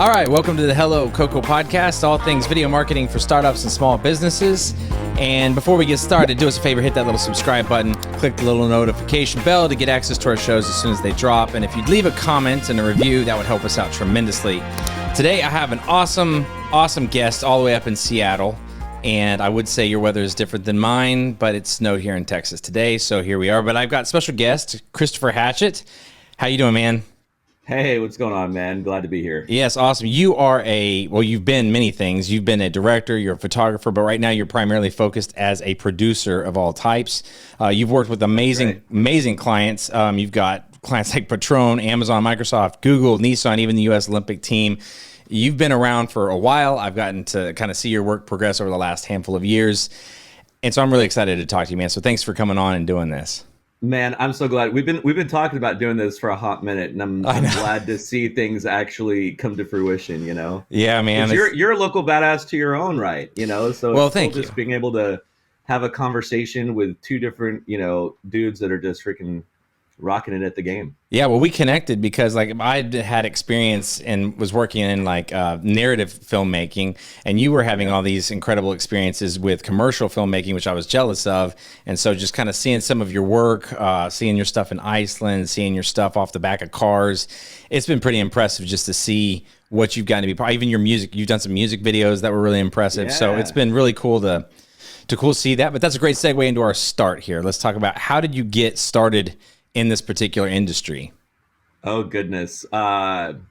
All right, welcome to the Hello Coco podcast, all things video marketing for startups and small businesses. And before we get started, do us a favor, hit that little subscribe button, click the little notification bell to get access to our shows as soon as they drop. And if you'd leave a comment and a review, that would help us out tremendously. Today, I have an awesome guest all the way up in Seattle. And I would say your weather is different than mine, but it snowed here in Texas today, so here we are. But I've got special guest, Christopher Hatchet. How you doing, man? Hey, what's going on, man? Glad to be here. Yes, awesome. You are you've been many things. You've been a director, you're a photographer, but right now you're primarily focused as a producer of all types. You've worked with amazing clients. You've got clients like Patron, Amazon, Microsoft, Google, Nissan, even the U.S. Olympic team. You've been around for a while. I've gotten to kind of see your work progress over the last handful of years. And so I'm really excited to talk to you, man. So thanks for coming on and doing this. Man, I'm so glad. We've been talking about doing this for a hot minute, and I'm glad to see things actually come to fruition, you know? Yeah, man. You're a local badass to your own right, you know? So well, it's thank cool you. Just being able to have a conversation with two different, dudes that are just freaking rocking it at the game. Yeah, well, we connected because I had experience and was working in narrative filmmaking, and you were having all these incredible experiences with commercial filmmaking, which I was jealous of. And so just kind of seeing some of your work, seeing your stuff in Iceland, seeing your stuff off the back of cars, it's been pretty impressive just to see what you've gotten to be. Even your music, you've done some music videos that were really impressive. Yeah. So it's been really cool to see that. But that's a great segue into our start here. Let's talk about how did you get started in this particular industry? Oh, goodness. I'm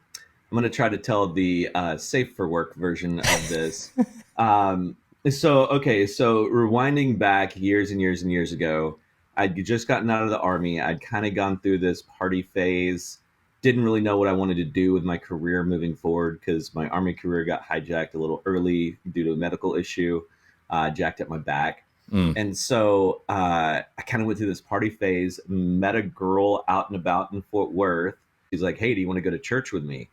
going to try to tell the safe for work version of this. So rewinding back years and years and years ago, I'd just gotten out of the Army. I'd kind of gone through this party phase, didn't really know what I wanted to do with my career moving forward because my Army career got hijacked a little early due to a medical issue, jacked up my back. And so I kind of went through this party phase, met a girl out and about in Fort Worth. She's like, hey, do you want to go to church with me?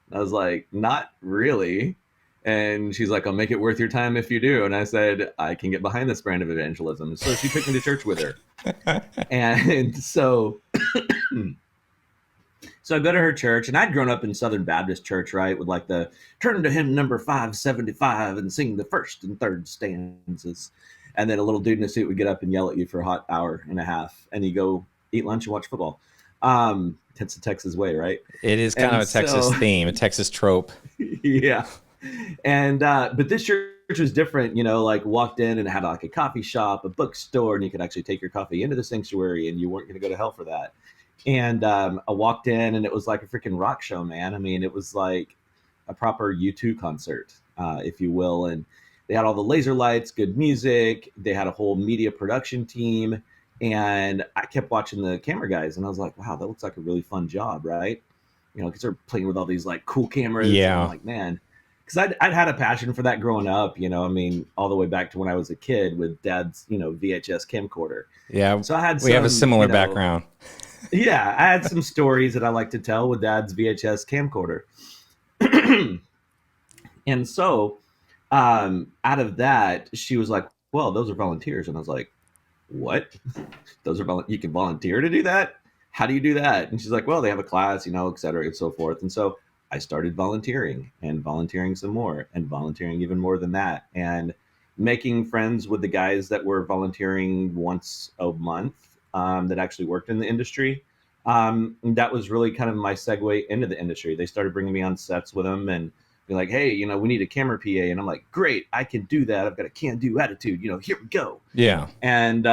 And I was like, not really. And she's like, I'll make it worth your time if you do. And I said, I can get behind this brand of evangelism. So she took me to church with her. And so I go to her church, and I'd grown up in Southern Baptist church, right? With like the turn to hymn number 575 and sing the first and third stanzas. And then a little dude in a suit would get up and yell at you for a hot hour and a half, and you go eat lunch and watch football. That's the Texas way, right? It is kind of a Texas theme, a Texas trope. Yeah. And but this church was different, walked in and had like a coffee shop, a bookstore, and you could actually take your coffee into the sanctuary, and you weren't going to go to hell for that. And I walked in, and it was like a freaking rock show, man. I mean, it was like a proper U2 concert, if you will. And they had all the laser lights, good music. They had a whole media production team. And I kept watching the camera guys, and I was like, wow, that looks like a really fun job, right? Because they're playing with all these like cool cameras. Yeah. And I'm like, man, because I'd had a passion for that growing up, all the way back to when I was a kid with dad's, VHS camcorder. Yeah. So we have a similar background. Yeah. I had some stories that I like to tell with dad's VHS camcorder. And so out of that, she was like, well, those are volunteers. And I was like, what? Those are you can volunteer to do that? How do you do that? And she's like, well, they have a class, et cetera, and so forth. And so I started volunteering and volunteering some more and volunteering even more than that, and making friends with the guys that were volunteering once a month that actually worked in the industry. That was really kind of my segue into the industry. They started bringing me on sets with them and be like, hey, we need a camera PA. And I'm like, great, I can do that. I've got a can-do attitude. Here we go. Yeah. And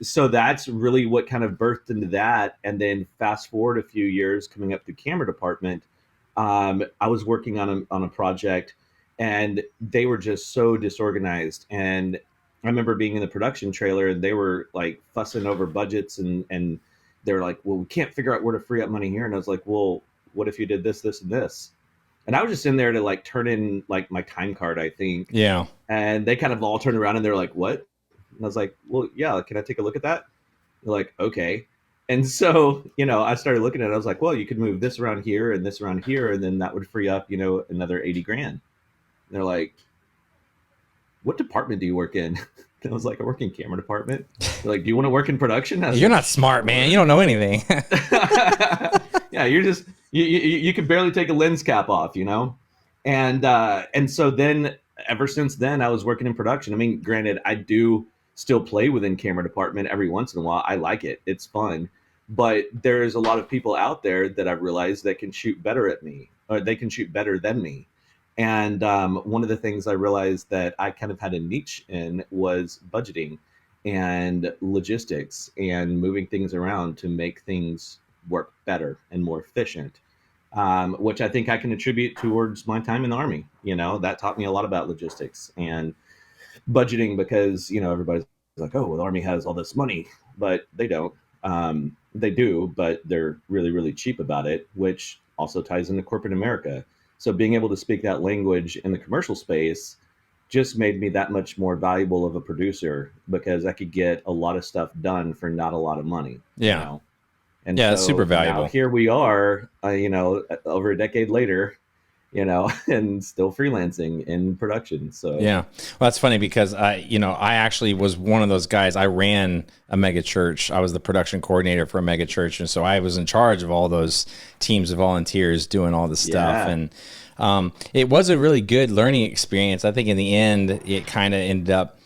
so that's really what kind of birthed into that. And then fast forward a few years, coming up through camera department, I was working on a project, and they were just so disorganized. And I remember being in the production trailer, and they were like fussing over budgets, and they were like, well, we can't figure out where to free up money here. And I was like, well, what if you did this, this, and this? And I was just in there to like turn in like my time card, I think. Yeah. And they kind of all turned around and they're like, what? And I was like, well, yeah, can I take a look at that? They're like, okay. And so, I started looking at it. I was like, well, you could move this around here and this around here, and then that would free up, another 80 grand. And they're like, what department do you work in? And I was like, I work in camera department. They're like, do you want to work in production? You're not smart, man. You don't know anything. Yeah, you're just, you can barely take a lens cap off, And so then ever since then I was working in production. I mean, granted, I do still play within camera department every once in a while. I like it. It's fun. But there's a lot of people out there that I've realized that can shoot better at me, or they can shoot better than me. And one of the things I realized that I kind of had a niche in was budgeting and logistics and moving things around to make things work better and more efficient, which I think I can attribute towards my time in the Army. You know, that taught me a lot about logistics and budgeting, because, you know, everybody's like, oh, well, the Army has all this money, but they don't. They do, but they're really, really cheap about it, which also ties into corporate America. So being able to speak that language in the commercial space just made me that much more valuable of a producer, because I could get a lot of stuff done for not a lot of money. You Yeah. know? And Yeah, it's super so now valuable. here we are, you know, over a decade later, you know, and still freelancing in production. So Yeah. Well, that's funny because I actually was one of those guys. I ran a mega church. I was the production coordinator for a mega church. And so I was in charge of all those teams of volunteers doing all the stuff. yeah, And it was a really good learning experience. I think in the end, it kind of ended up,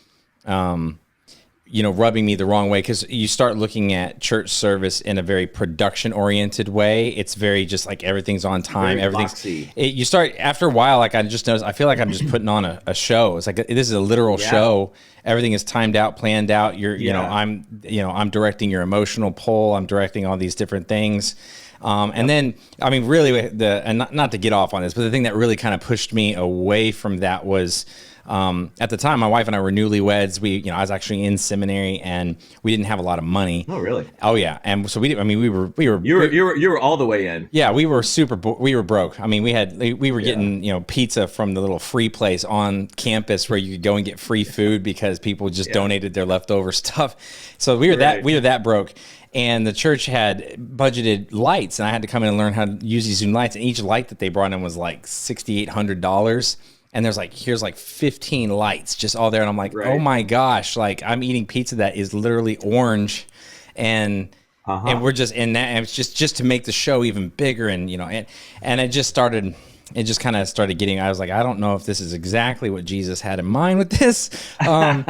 rubbing me the wrong way, because you start looking at church service in a very production oriented way. It's very just like everything's on time. very Everything's, boxy. you start after a while, like I just noticed, I feel like I'm just putting on a show. It's like, this is a literal Yeah. show. Everything is timed out, planned out. Yeah. I'm directing your emotional pull. I'm directing all these different things. And then, I mean, really and not to get off on this, but the thing that really kind of pushed me away from that was, at the time, my wife and I were newlyweds. I was actually in seminary, and we didn't have a lot of money. Oh, really? Oh yeah, and so we were You were all the way in. yeah, we were we were broke. I mean, we were getting pizza from the little free place on campus where you could go and get free food because people just donated their leftover stuff. So we were that broke. And the church had budgeted lights, and I had to come in and learn how to use these Zoom lights. And each light that they brought in was like $6,800. And here's like 15 lights just all there. And I'm like, oh my gosh, like I'm eating pizza that is literally orange. And we're just in that. And it's just to make the show even bigger. And, and it just kind of started getting, I was like, I don't know if this is exactly what Jesus had in mind with this. But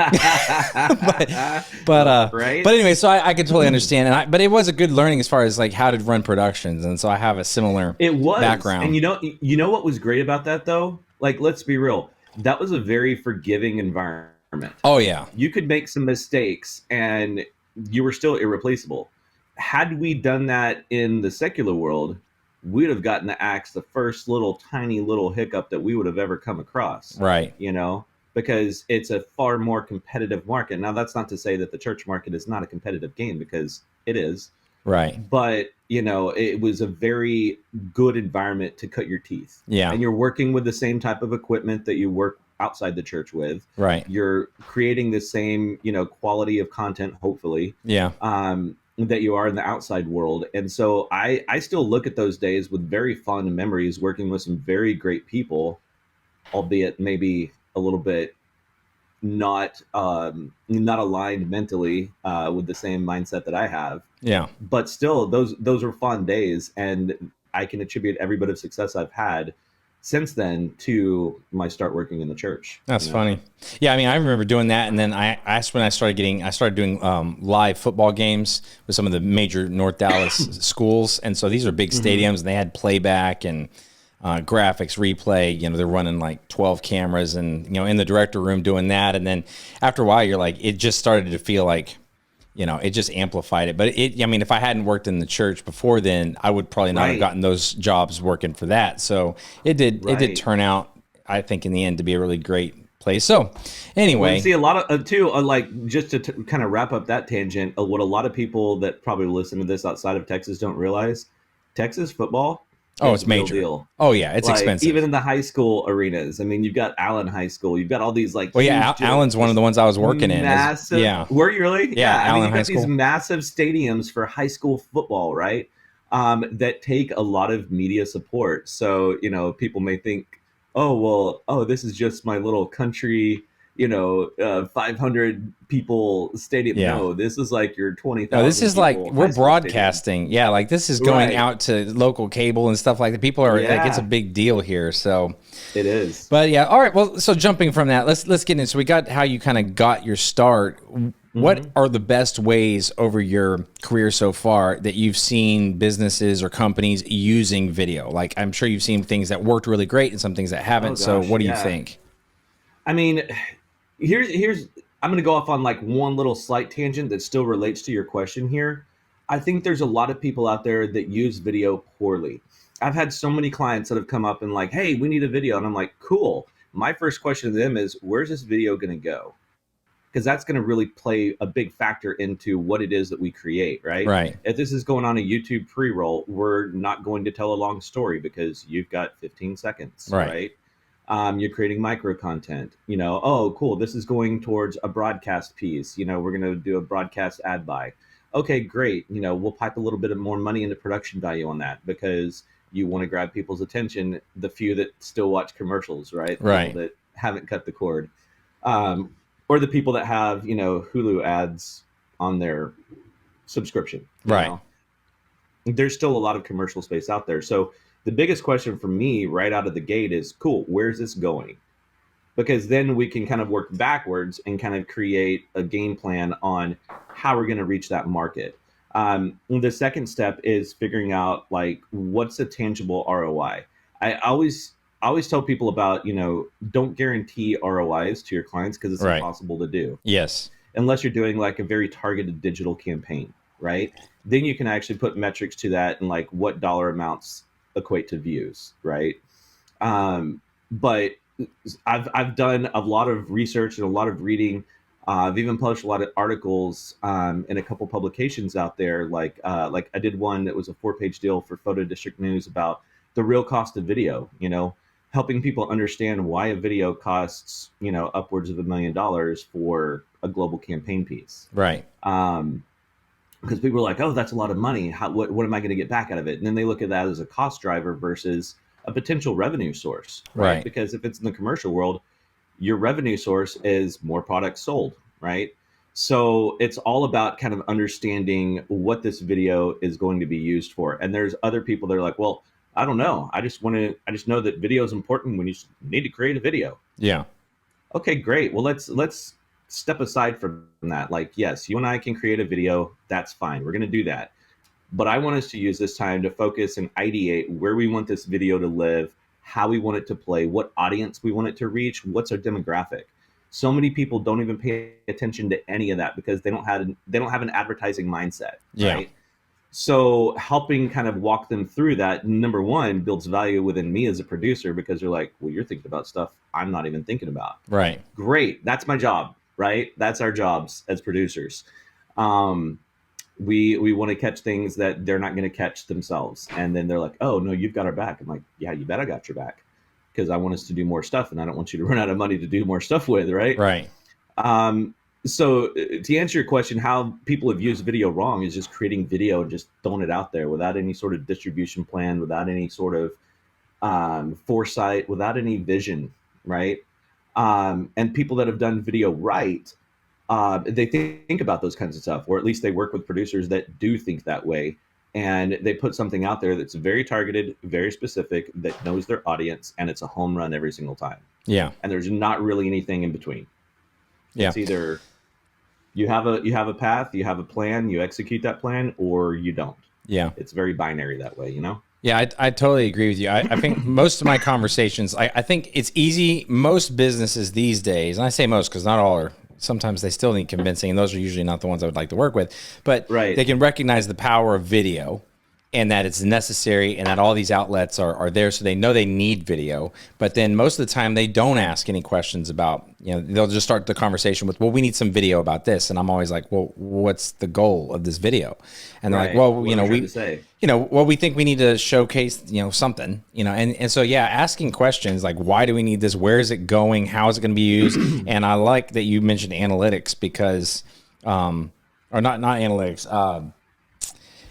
anyway, so I could totally understand. But it was a good learning as far as like how to run productions. And so I have a similar background. And you know what was great about that though? Like, let's be real. That was a very forgiving environment. Oh yeah. You could make some mistakes and you were still irreplaceable. Had we done that in the secular world, we'd have gotten to axe the first tiny little hiccup that we would have ever come across. Right. Because it's a far more competitive market. Now, that's not to say that the church market is not a competitive game, because it is. Right. But, it was a very good environment to cut your teeth. Yeah. And you're working with the same type of equipment that you work outside the church with. Right. You're creating the same, quality of content, hopefully. Yeah. That you are in the outside world. And so I still look at those days with very fond memories, working with some very great people, albeit maybe a little bit not aligned mentally with the same mindset that I have. Yeah. But still, those were fun days, and I can attribute every bit of success I've had since then to my start working in the church. That's funny. Yeah, I mean, I remember doing that, and then I started doing live football games with some of the major North Dallas schools, and so these are big stadiums, and they had playback and graphics, replay. They're running like 12 cameras, and in the director room doing that, and then after a while, you're like, it just started to feel like, it just amplified it. But if I hadn't worked in the church before then, I would probably not have gotten those jobs working for that. So it did turn out, I think, in the end, to be a really great place. So anyway, well, see, a lot of too, like, just to kind of wrap up that tangent, what a lot of people that probably listen to this outside of Texas don't realize, Texas football. Oh, it's major. Deal. Oh yeah, it's expensive. Even in the high school arenas. I mean, you've got Allen High School. You've got all these like. Well, yeah, Allen's one of the ones I was working in. Massive. Yeah. Were you really? Yeah, Allen you've High got School. these massive stadiums for high school football, right? That take a lot of media support. So people may think, this is just my little country, 500 people stadium. Yeah. No, this is like your No, this 20,000 is like people we're high school stadium. broadcasting. Yeah, like this is going Right. out to local cable and stuff like that. People are like it's a Yeah, big deal here. So, it is. but yeah, all right. Well, so jumping from that, let's get into. So we got how you kind of got your start. What Hmm. are the best ways over your career so far that you've seen businesses or companies using video? Like I'm sure you've seen things that worked really great and some things that Oh haven't. So gosh, what do you yeah. think? I mean, here's I'm going to go off on like one little slight tangent that still relates to your question here. I think there's a lot of people out there that use video poorly. I've had so many clients that have come up and like, "Hey, we need a video." And I'm like, "Cool." My first question to them is, "Where's this video going to go?" Because that's going to really play a big factor into what it is that we create, right? Right. If this is going on a YouTube pre-roll, we're not going to tell a long story because you've got 15 seconds, Right. right? You're creating micro content. Oh, cool. This is going towards a broadcast piece. We're going to do a broadcast ad buy. Okay, great. We'll pipe a little bit of more money into production value on that because you want to grab people's attention, the few that still watch commercials, right? The people Right. that haven't cut the cord. Um, or the people that have, Hulu ads on their subscription, Right. there's still a lot of commercial space out there. So the biggest question for me right out of the gate is, cool, where's this going? Because then we can kind of work backwards and kind of create a game plan on how we're going to reach that market. The second step is figuring out like what's a tangible ROI. I always tell people about, don't guarantee ROIs to your clients because it's Right. impossible to do Yes. unless you're doing like a very targeted digital campaign, right? Then you can actually put metrics to that and like what dollar amounts equate to views, right? But I've done a lot of research and a lot of reading. I've even published a lot of articles in a couple publications out there. Like I did one that was a 4-page deal for Photo District News about the real cost of video. Helping people understand why a video costs upwards of $1 million for a global campaign piece. Right. Because people are like, oh, that's a lot of money. What am I going to get back out of it? And then they look at that as a cost driver versus a potential revenue source, right? Right. Because if it's in the commercial world, your revenue source is more products sold, right? So it's all about kind of understanding what this video is going to be used for. And there's other people that are like, well, I don't know. I just know that video is important when you need to create a video. Yeah. Okay, great. Well, let's step aside from that. Like, yes, you and I can create a video. That's fine. We're going to do that. But I want us to use this time to focus and ideate where we want this video to live, how we want it to play, what audience we want it to reach, what's our demographic. So many people don't even pay attention to any of that because they don't have an advertising mindset, Yeah. right? So helping kind of walk them through that, number one, builds value within me as a producer because they're like, well, you're thinking about stuff I'm not even thinking about. Right. Great. That's my job, right? That's our jobs as producers. We want to catch things that they're not going to catch themselves. And then they're like, oh, no, you've got our back. I'm like, yeah, you bet I got your back because I want us to do more stuff and I don't want you to run out of money to do more stuff with, right? Right. So to answer your question, how people have used video wrong is just creating video and just throwing it out there without any sort of distribution plan, without any sort of foresight, without any vision, right? And people that have done video right, they think about those kinds of stuff, or at least they work with producers that do think that way. And they put something out there that's very targeted, very specific, that knows their audience, and it's a home run every single time. Yeah. And there's not really anything in between. Yeah. It's either you have a path, you have a plan, you execute that plan, or you don't. Yeah. It's very binary that way, Yeah, I totally agree with you. I think most of my conversations, I think it's easy. Most businesses these days, and I say most because not all are, sometimes they still need convincing, and those are usually not the ones I would like to work with, but Right. they can recognize the power of video and that it's necessary and that all these outlets are there, so they know they need video. But then most of the time they don't ask any questions about, they'll just start the conversation with, well, we need some video about this. And I'm always like, well, what's the goal of this video? And they're Right. like, well, What am I trying to say? We think we need to showcase, something, and so, yeah, asking questions like, why do we need this? Where is it going? How is it going to be used? And I like that you mentioned analytics because, or not analytics,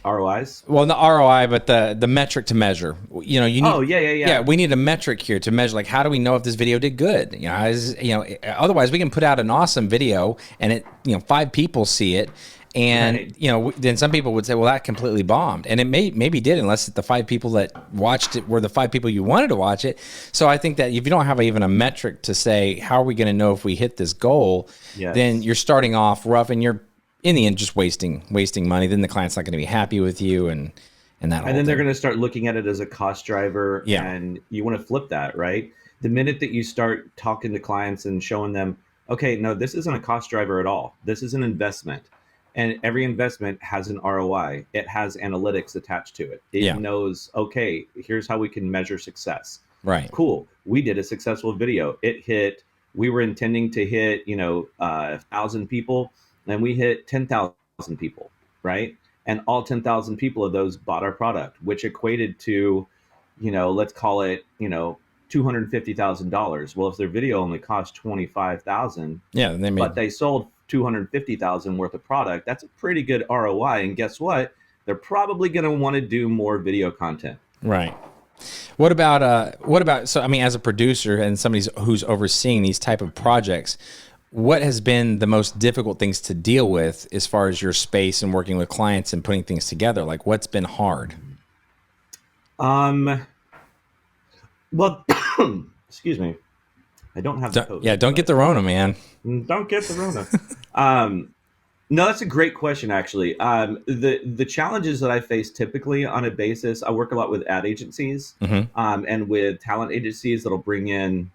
ROIs. Well, the ROI, but the metric to measure. You know, you need. Oh, yeah. We need a metric here to measure. Like, how do we know if this video did good? You know, otherwise we can put out an awesome video and it, 5 people see it, and Right. then some people would say, well, that completely bombed, and it maybe did, unless the 5 people that watched it were the 5 people you wanted to watch it. So I think that if you don't have even a metric to say how are we going to know if we hit this goal, then Yes. you're starting off rough, and you're in the end just wasting money. Then the client's not going to be happy with you, and that whole And then they're thing. going to start looking at it as a cost driver, Yeah. and you want to flip that, right? The minute that you start talking to clients and showing them, okay, no, this isn't a cost driver at all. This is an investment. And every investment has an ROI. It has analytics attached to it. It Yeah. knows, okay, here's how we can measure success. Right. Cool. We did a successful video. It hit, we were intending to hit, 1,000 people, and we hit 10,000 people, right? And all 10,000 people of those bought our product, which equated to, let's call it, $250,000. Well, if their video only cost 25,000, Yeah. They made. but they sold 250,000 worth of product, that's a pretty good ROI. And guess what? They're probably going to want to do more video content. Right. What about so I mean, as a producer and somebody who's overseeing these type of projects, what has been the most difficult things to deal with as far as your space and working with clients and putting things together? Like, what's been hard? Um, well, excuse me. I don't have the COVID. Don't get the Rona, man. Don't get the Rona. um, no, that's a great question, actually. The challenges that I face typically on a basis, I work a lot with ad agencies, Mm-hmm. and with talent agencies that'll bring in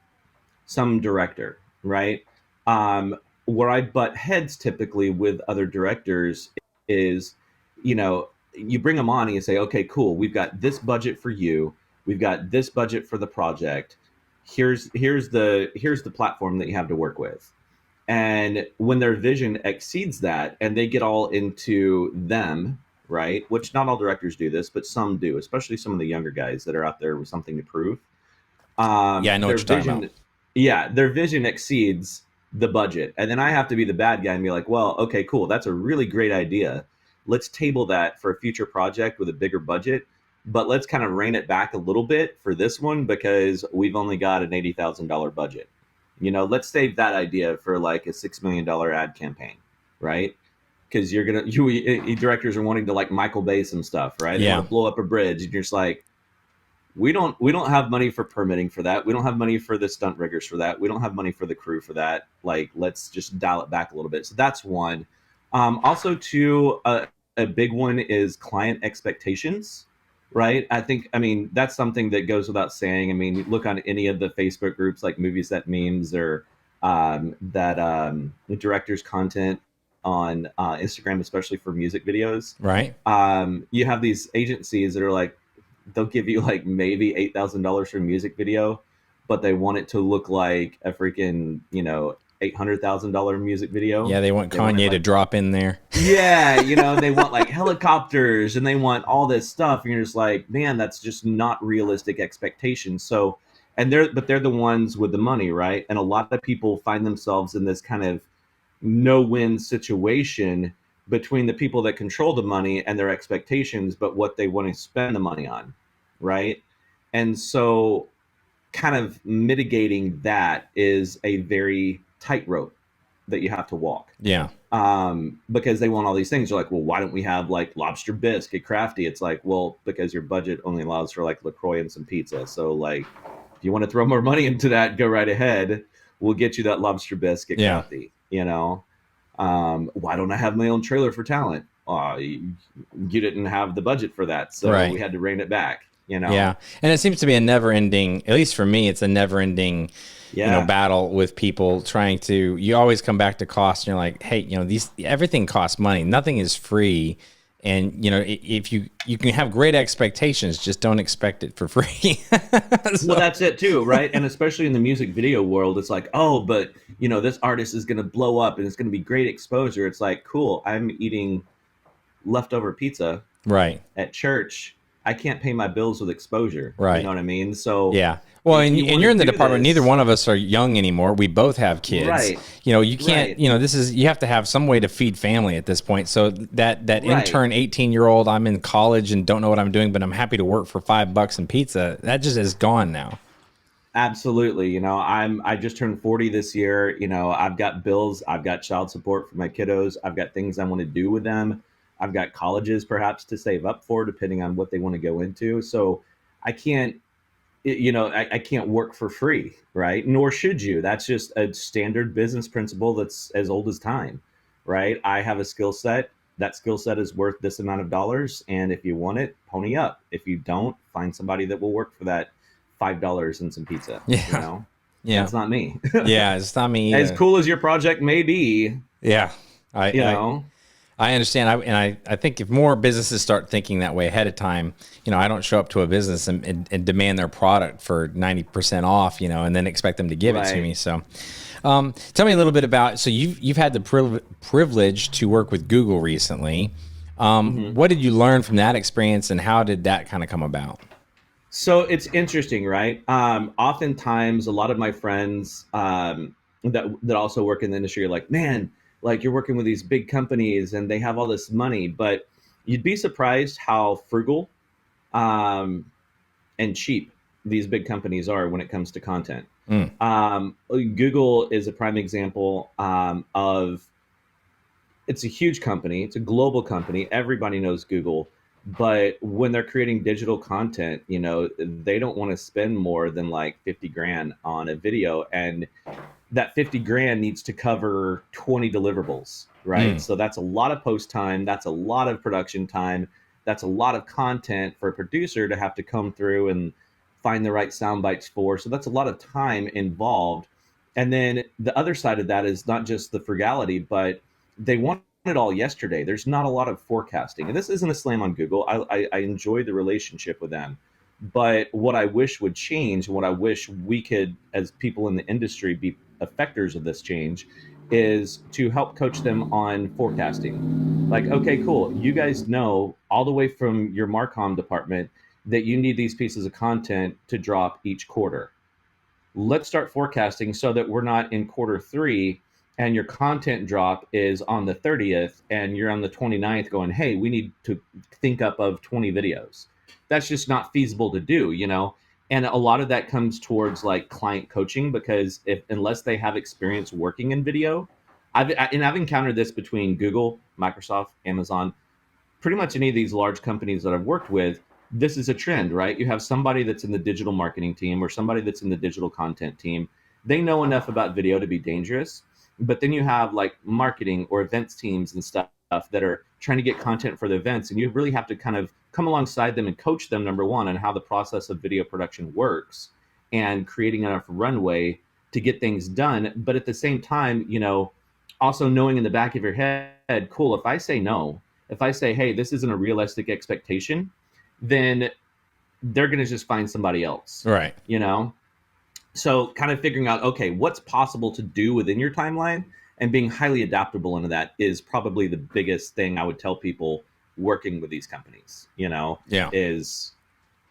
some director, right? Where I butt heads typically with other directors is, you bring them on and you say, okay, cool, we've got this budget for you, we've got this budget for the project. Here's the platform that you have to work with. And when their vision exceeds that and they get all into them, right? Which not all directors do this, but some do, especially some of the younger guys that are out there with something to prove. Yeah, I know Their what you're talking vision, about. yeah, their vision exceeds the budget. And then I have to be the bad guy and be like, well, okay, cool. That's a really great idea. Let's table that for a future project with a bigger budget, but let's kind of rein it back a little bit for this one because we've only got an $80,000 budget. Let's save that idea for like a $6 million ad campaign, right? Because directors are wanting to like Michael Bay some stuff, right? They Yeah. want to blow up a bridge, and you're just like, we don't have money for permitting for that. We don't have money for the stunt riggers for that. We don't have money for the crew for that. Like, let's just dial it back a little bit. So that's one. Also, two, a big one is client expectations, right? I mean, that's something that goes without saying. I mean, look on any of the Facebook groups like Movies That Memes or the director's content on Instagram, especially for music videos. Right. You have these agencies that are like, they'll give you like maybe $8,000 for a music video, but they want it to look like a freaking, $800,000 music video. Yeah, they want Kanye to drop in there. Yeah, they want like helicopters and they want all this stuff, and you're just like, man, that's just not realistic expectations. So, they're the ones with the money, right? And a lot of people find themselves in this kind of no-win situation between the people that control the money and their expectations, but what they want to spend the money on, right? And so kind of mitigating that is a very tightrope that you have to walk. Yeah. Because they want all these things. You're like, well, why don't we have like lobster bisque at Crafty? It's like, well, because your budget only allows for like LaCroix and some pizza. So like, if you want to throw more money into that, go right ahead. We'll get you that lobster bisque at Crafty, why don't I have my own trailer for talent? You didn't have the budget for that, so Right. we had to rein it back. Yeah, and it seems to be a never-ending. At least for me, it's a never-ending. Yeah. Battle with people trying to. You always come back to cost, and you're like, hey, everything costs money. Nothing is free. And if you can have great expectations, just don't expect it for free. Well, that's it too, right? And especially in the music video world, it's like, oh, but this artist is going to blow up and it's going to be great exposure. It's like, cool, I'm eating leftover pizza Right. at church, I can't pay my bills with exposure. You know Right. what I mean? So Yeah. Well, if you and want to you're in the do department. Neither this, one of us are young anymore. We both have kids. right, You can't, right, this is, you have to have some way to feed family at this point. So that right. intern 18-year-old, I'm in college and don't know what I'm doing, but I'm happy to work for $5 and pizza. That just is gone now. Absolutely. I just turned 40 this year. I've got bills, I've got child support for my kiddos, I've got things I want to do with them. I've got colleges perhaps to save up for depending on what they want to go into. So I can't I can't work for free, right? Nor should you. That's just a standard business principle that's as old as time, right? I have a skill set. That skill set is worth this amount of dollars, and if you want it, pony up. If you don't, find somebody that will work for that $5 and some pizza. Yeah. Yeah. That's not me. Yeah. It's not me As either. cool as your project may be, Yeah. I, you I, know, I understand. I think if more businesses start thinking that way ahead of time, I don't show up to a business and demand their product for 90% off, and then expect them to give it to right? me. So, tell me a little bit about, so you've had the privilege to work with Google recently. hmm What did you learn from that experience and how did that kind of come about? So it's interesting, right? Oftentimes, a lot of my friends that also work in the industry are like, "Man, like you're working with these big companies and they have all this money," but you'd be surprised how frugal um, and cheap these big companies are when it comes to content. Mm, Google is a prime example of it's a huge company, it's a global company, everybody knows Google, but when they're creating digital content, they don't want to spend more than like 50 grand on a video, and that 50 grand needs to cover 20 deliverables, right? mm, So that's a lot of post time, that's a lot of production time, that's a lot of content for a producer to have to come through and find the right sound bites for. So that's a lot of time involved. And then the other side of that is not just the frugality, but they want it all yesterday. There's not a lot of forecasting. And this isn't a slam on Google. I enjoy the relationship with them. But what I wish would change, what I wish we could, as people in the industry, be effectors of this change, is to help coach them on forecasting. Like, okay, cool. You guys know all the way from your Marcom department that you need these pieces of content to drop each quarter. Let's start forecasting so that we're not in quarter 3 and your content drop is on the 30th and you're on the 29th going, hey, we need to think up of 20 videos. That's just not feasible to do. And a lot of that comes towards like client coaching, because if unless they have experience working in video, I've encountered this between Google, Microsoft, Amazon, pretty much any of these large companies that I've worked with. This is a trend, right? You have somebody that's in the digital marketing team or somebody that's in the digital content team. They know enough about video to be dangerous, but then you have like marketing or events teams and stuff that are trying to get content for the events, and you really have to kind of come alongside them and coach them, number one, on how the process of video production works and creating enough runway to get things done. But at the same time, also knowing in the back of your head, cool, if I say no, if I say, hey, this isn't a realistic expectation, then they're going to just find somebody else, right. you know? So kind of figuring out, okay, what's possible to do within your timeline and being highly adaptable into that is probably the biggest thing I would tell people working with these companies, Yeah. is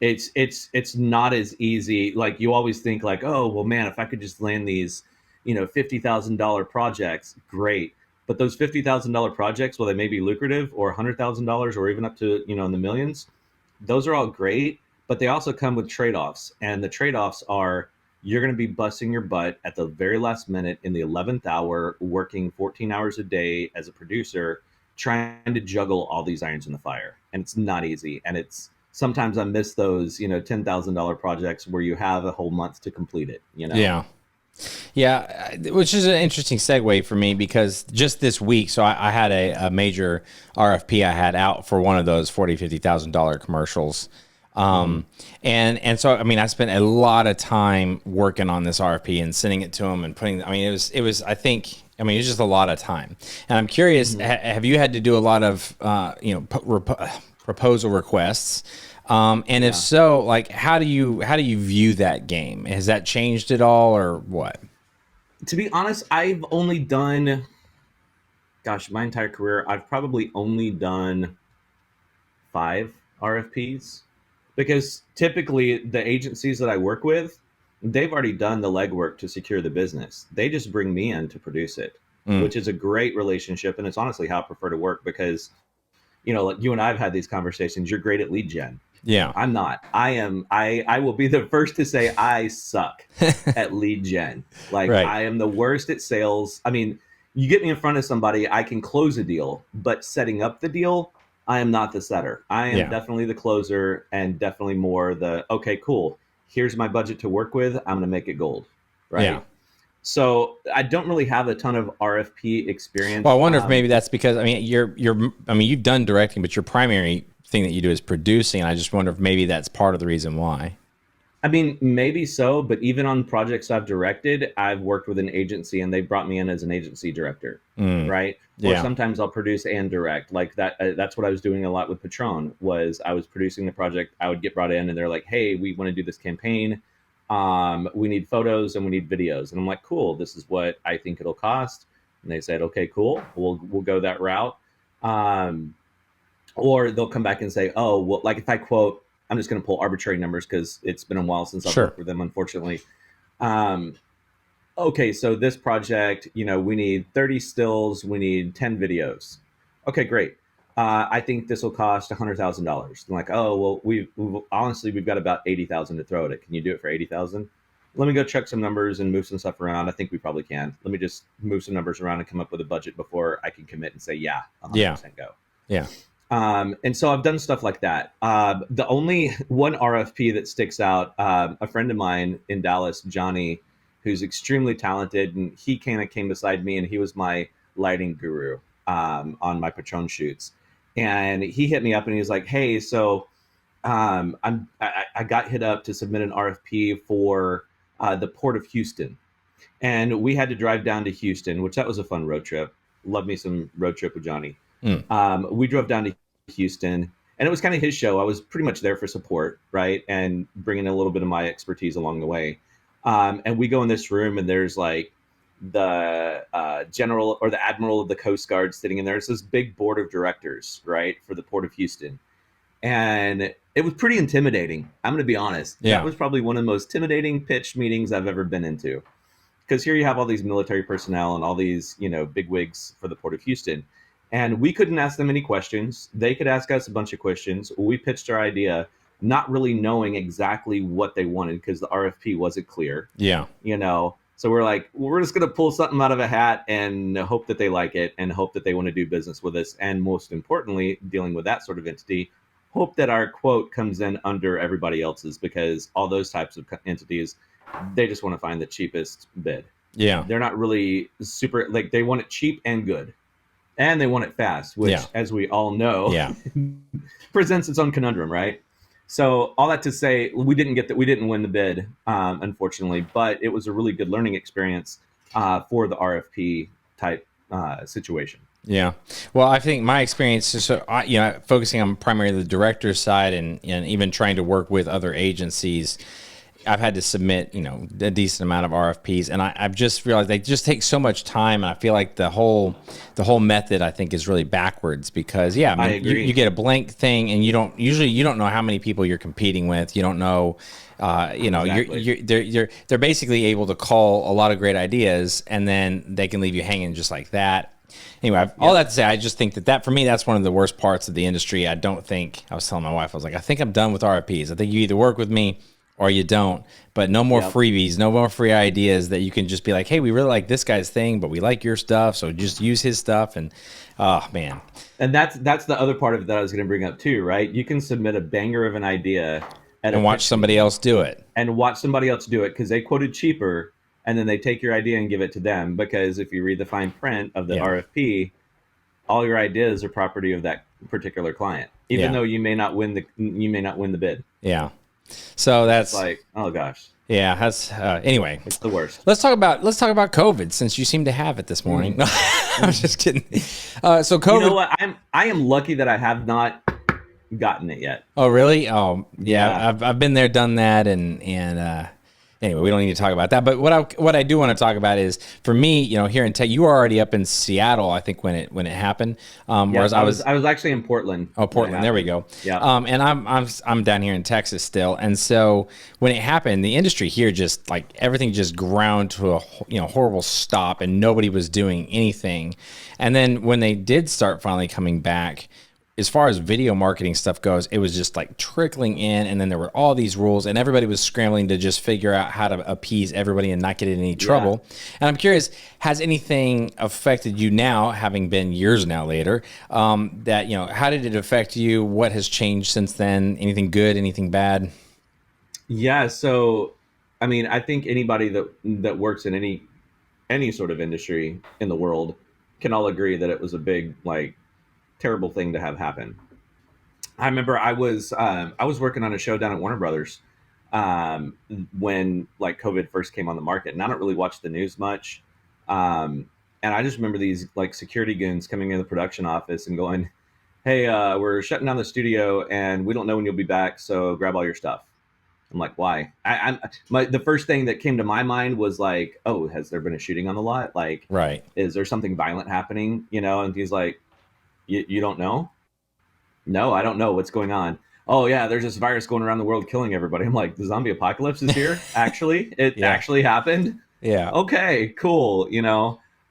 it's not as easy. Like you always think like, oh, well, man, if I could just land these, $50,000 projects, great. But those $50,000 projects, well, they may be lucrative, or $100,000, or even up to, in the millions. Those are all great, but they also come with trade-offs. And the trade-offs are you're going to be busting your butt at the very last minute in the 11th hour, working 14 hours a day as a producer, trying to juggle all these irons in the fire. And it's not easy. And it's sometimes I miss those, $10,000 projects where you have a whole month to complete it. Yeah. Yeah, which is an interesting segue for me because just this week, so I had a major RFP I had out for one of those $40,000-$50,000 commercials. Mm-hmm. And so, I mean, I spent a lot of time working on this RFP and sending it to them and putting, I mean, it was, I think, I mean, it was just a lot of time. And I'm curious, Mm-hmm. have you had to do a lot of, proposal requests? And if Yeah. so, like, how do you view that game? Has that changed at all or what? To be honest, I've only done, gosh, my entire career, I've probably only done 5 RFPs. because typically the agencies that I work with, they've already done the legwork to secure the business. They just bring me in to produce it, which is a great relationship. And it's honestly how I prefer to work because, like you and I have had these conversations. You're great at lead gen. Yeah. I'm not. I will be the first to say I suck at lead gen. Like Right. I am the worst at sales. I mean, you get me in front of somebody, I can close a deal, but setting up the deal, I am not the setter. I am definitely the closer and definitely more the, okay, cool. Here's my budget to work with. I'm going to make it gold. Right. Yeah. So I don't really have a ton of RFP experience. Well, I wonder if maybe that's because, I mean, you've done directing, but your primary thing that you do is producing. And I just wonder if maybe that's part of the reason why. I mean, maybe so, but even on projects I've directed, I've worked with an agency and they brought me in as an agency director, right? Or sometimes I'll produce and direct. Like that. That's what I was doing a lot with Patron. Was I was producing the project. I would get brought in and they're like, "Hey, we want to do this campaign. We need photos and we need videos." And I'm like, "Cool. This is what I think it'll cost." And they said, "Okay, cool. We'll go that route." Or they'll come back and say, "Oh, well, like if I quote." I'm just going to pull arbitrary numbers because it's been a while since I've worked with them, unfortunately. Okay, so this project, we need 30 stills, we need 10 videos. Okay, great. I think this will cost $100,000. I'm like, oh, well, we've honestly, we've got about 80,000 to throw at it. Can you do it for 80,000? Let me go check some numbers and move some stuff around. I think we probably can. Let me just move some numbers around and come up with a budget before I can commit and say, 100% go. Yeah. And so I've done stuff like that. The only one RFP that sticks out, a friend of mine in Dallas, Johnny, who's extremely talented, and he kind of came beside me and he was my lighting guru on my Patron shoots. And he hit me up and he was like, "Hey, so I got hit up to submit an RFP for the Port of Houston." And we had to drive down to Houston, which that was a fun road trip. Love me some road trip with Johnny. We drove down to Houston and it was kind of his show. I was pretty much there for support, right? And bringing a little bit of my expertise along the way. And we go in this room and there's like the general or the admiral of the Coast Guard sitting in there. It's this big board of directors, right? For the Port of Houston. And it was pretty intimidating. I'm going to be honest. Yeah. That was probably one of the most intimidating pitch meetings I've ever been into. Because here you have all these military personnel and all these, big wigs for the Port of Houston. And we couldn't ask them any questions. They could ask us a bunch of questions. We pitched our idea, not really knowing exactly what they wanted because the RFP wasn't clear. Yeah. So we're like, we're just going to pull something out of a hat and hope that they like it and hope that they want to do business with us. And most importantly, dealing with that sort of entity, hope that our quote comes in under everybody else's because all those types of entities, they just want to find the cheapest bid. Yeah. They're not really super, like they want it cheap and good. And they want it fast, which, as we all know, presents its own conundrum, right? So all that to say, we didn't win the bid, unfortunately, but it was a really good learning experience for the RFP type situation. Yeah. Well, I think my experience is, focusing on primarily the director's side and even trying to work with other agencies, I've had to submit, a decent amount of RFPs, and I've just realized they just take so much time, and I feel like the whole method I think is really backwards because I agree. You get a blank thing, and you don't know how many people you're competing with. You don't know, exactly. They're basically able to call a lot of great ideas, and then they can leave you hanging just like that. Anyway, all that to say, I just think that for me, that's one of the worst parts of the industry. I was telling my wife, I was like, I think I'm done with RFPs. I think you either work with me or you don't, but no more freebies, no more free ideas that you can just be like, hey, we really like this guy's thing, but we like your stuff, so just use his stuff. And oh man. And that's the other part of that I was going to bring up too, right? You can submit a banger of an idea and watch somebody else do it. And watch somebody else do it because they quoted cheaper, and then they take your idea and give it to them. Because if you read the fine print of the RFP, all your ideas are property of that particular client, even though you may not win the bid. Yeah. So that's like, oh gosh. Yeah, that's anyway. It's the worst. Let's talk about COVID since you seem to have it this morning. No, I'm just kidding. So COVID. You know what? I am lucky that I have not gotten it yet. Oh really? Oh yeah. I've been there, done that, and Anyway, we don't need to talk about that. But what I do want to talk about is, for me, here in tech, you were already up in Seattle, I think, when it happened. Whereas I was actually in Portland. Oh, Portland. There we go. Yeah. And I'm down here in Texas still. And so when it happened, the industry here just like everything just ground to a horrible stop, and nobody was doing anything. And then when they did start finally coming back, as far as video marketing stuff goes, it was just like trickling in, and then there were all these rules, and everybody was scrambling to just figure out how to appease everybody and not get in any trouble. Yeah. And I'm curious, has anything affected you now, having been years now later, that, how did it affect you? What has changed since then? Anything good, anything bad? Yeah. So, I mean, I think anybody that works in any sort of industry in the world can all agree that it was a big, terrible thing to have happen. I remember I was working on a show down at Warner Brothers when COVID first came on the market, and I don't really watch the news much. And I just remember these security goons coming in the production office and going, "Hey, we're shutting down the studio, and we don't know when you'll be back, so grab all your stuff." I'm like, "Why?" The first thing that came to my mind was like, "Oh, has there been a shooting on the lot? Right? Is there something violent happening?" And he's like, You don't know? No, I don't know what's going on. Oh yeah, there's this virus going around the world killing everybody. I'm like, the zombie apocalypse is here. Actually, it actually happened. Yeah. Okay, cool.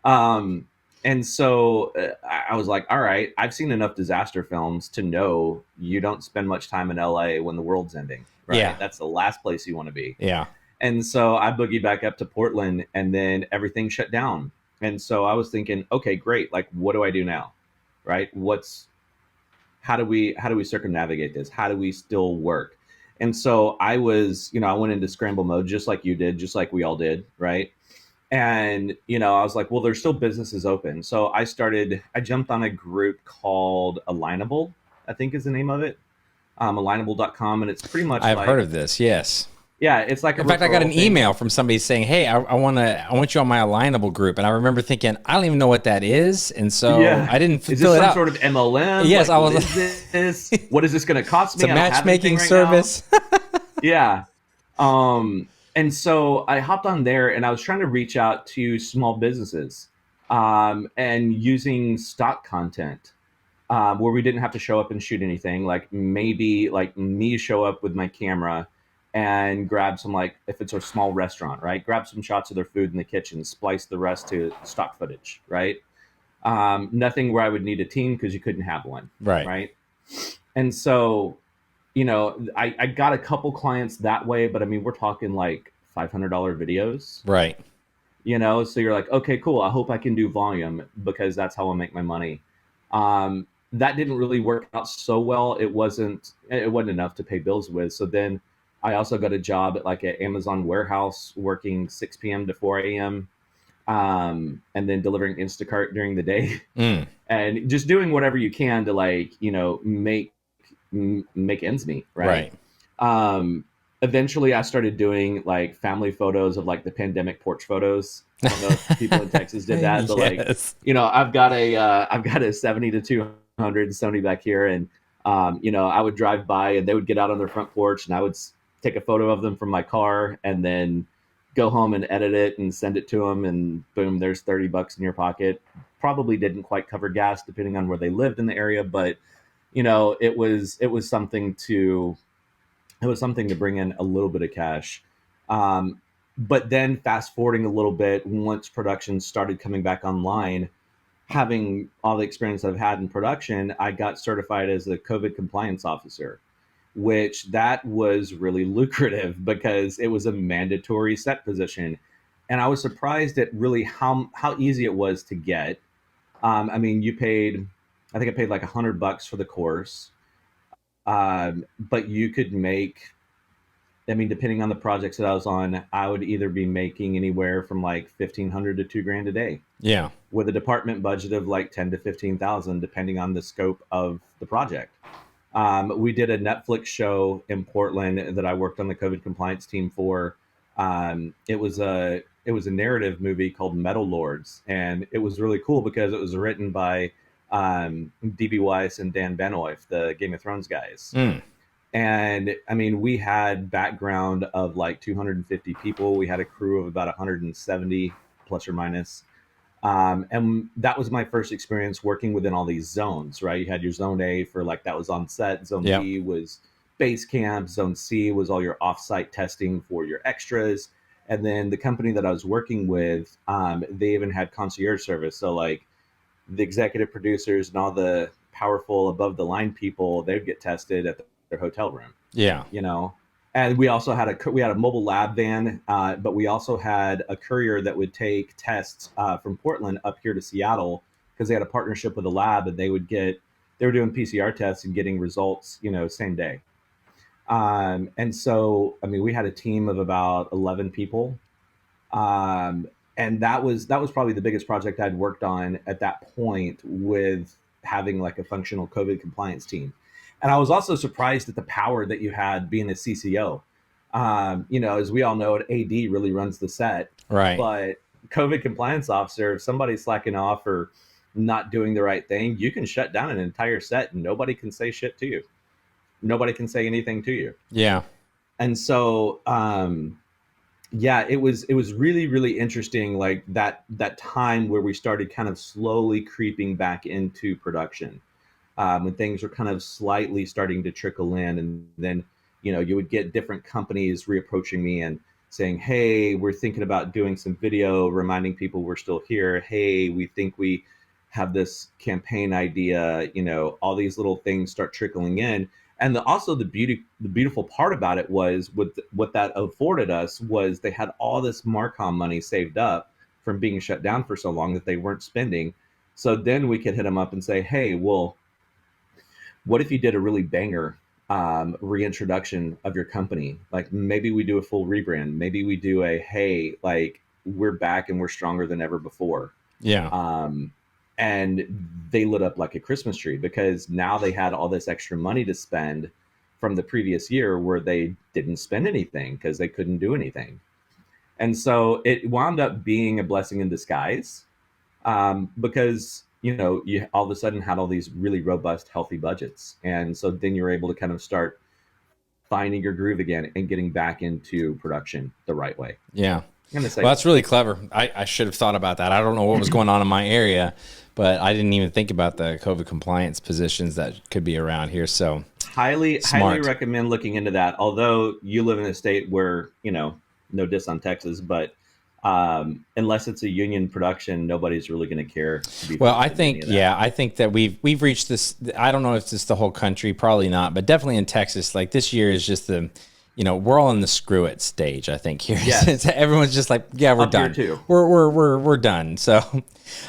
And so I was like, all right, I've seen enough disaster films to know you don't spend much time in LA when the world's ending. Right? Yeah. That's the last place you want to be. Yeah. And so I boogied back up to Portland, and then everything shut down. And so I was thinking, okay, great. What do I do now? Right? How do we circumnavigate this? How do we still work? And so I was, I went into scramble mode just like you did, just like we all did, right? And, I was like, well, there's still businesses open. So I jumped on a group called Alignable, I think is the name of it. Alignable.com. And it's pretty much I've heard of this, yes. Yeah, it's like in fact, I got an email from somebody saying, "Hey, I want you on my Alignable group," and I remember thinking, I don't even know what that is, and so I didn't fill it out. Is this some sort of MLM? Yes, I was. What is this? What is this going to cost me? It's a matchmaking service. Yeah, and so I hopped on there, and I was trying to reach out to small businesses, and using stock content. Where we didn't have to show up and shoot anything, maybe me show up with my camera and grab some, if it's a small restaurant, right? Grab some shots of their food in the kitchen, splice the rest to stock footage, right? Nothing where I would need a team because you couldn't have one, right? And so, I got a couple clients that way, but I mean, we're talking $500 videos, right? So you're like, okay, cool. I hope I can do volume because that's how I'll make my money. That didn't really work out so well. It wasn't enough to pay bills with. So then I also got a job at an Amazon warehouse working 6 p.m. to 4 a.m. And then delivering Instacart during the day and just doing whatever you can to make ends meet. Right. Eventually I started doing family photos of the pandemic porch photos. I don't know if people in Texas did that, but yes. I've got a 70 to 200 Sony back here, and I would drive by and they would get out on their front porch, and I would take a photo of them from my car and then go home and edit it and send it to them, and boom, there's $30 in your pocket. Probably didn't quite cover gas depending on where they lived in the area, but it was something to bring in a little bit of cash. But then fast forwarding a little bit, once production started coming back online, having all the experience I've had in production, I got certified as a COVID compliance officer, which that was really lucrative because it was a mandatory set position. And I was surprised at really how easy it was to get. I mean, I think I paid $100 for the course. But you could make, depending on the projects that I was on, I would either be making anywhere from $1,500 to $2,000 a day. Yeah. With a department budget of $10,000 to $15,000, depending on the scope of the project. We did a Netflix show in Portland that I worked on the COVID compliance team for. It was a narrative movie called Metal Lords, and it was really cool because it was written by D.B. Weiss and Dan Benoit, the Game of Thrones guys. And I mean, we had background of like 250 people. We had a crew of about 170 plus or minus. And that was my first experience working within all these zones, right? You had your zone A for like that was on set, zone Yeah. B was base camp, zone C was all your offsite testing for your extras. And then the company that I was working with, they even had concierge service. So like the executive producers and all the powerful above the line people, they'd get tested at their hotel room, Yeah. you know. And we also had a mobile lab van, but we also had a courier that would take tests from Portland up here to Seattle because they had a partnership with a lab, and they were doing PCR tests and getting results, same day. And so, I mean, we had a team of about 11 people, um, and that was probably the biggest project I'd worked on at that point, with having like a functional COVID compliance team. And I was also surprised at the power that you had being a CCO. As we all know, AD really runs the set, Right. but COVID compliance officer, if somebody's slacking off or not doing the right thing, you can shut down an entire set and nobody can say shit to you. Nobody can say anything to you. Yeah. And so, yeah, it was really really interesting, like that time where we started kind of slowly creeping back into production, when things were kind of slightly starting to trickle in. And then you would get different companies reapproaching me and saying, hey, we're thinking about doing some video reminding people we're still here. Hey, we think we have this campaign idea. All these little things start trickling in. And also the beautiful part about it was, what that afforded us was they had all this Marcom money saved up from being shut down for so long that they weren't spending. So then we could hit them up and say, hey, well, what if you did a really banger reintroduction of your company? Like maybe we do a full rebrand. Maybe we do hey, like we're back and we're stronger than ever before. Yeah. Um, and they lit up like a Christmas tree because now they had all this extra money to spend from the previous year where they didn't spend anything because they couldn't do anything. And so it wound up being a blessing in disguise, because you all of a sudden had all these really robust, healthy budgets, and so then you're able to kind of start finding your groove again and getting back into production the right way. Yeah. I'm gonna say Well, that's really clever. I should have thought about that. I don't know what was going on in my area, but I didn't even think about the COVID compliance positions that could be around here. So highly smart. recommend looking into that. Although you live in a state where no diss on Texas, but unless it's a union production, nobody's really going to care. To be Well, I honest with any think, of that. yeah, I think that we've reached this. I don't know if it's the whole country, probably not, but definitely in Texas. Like this year is just we're all in the screw it stage. I think here, Yes. Everyone's just like, yeah, we're Up here done. too. We're done. So,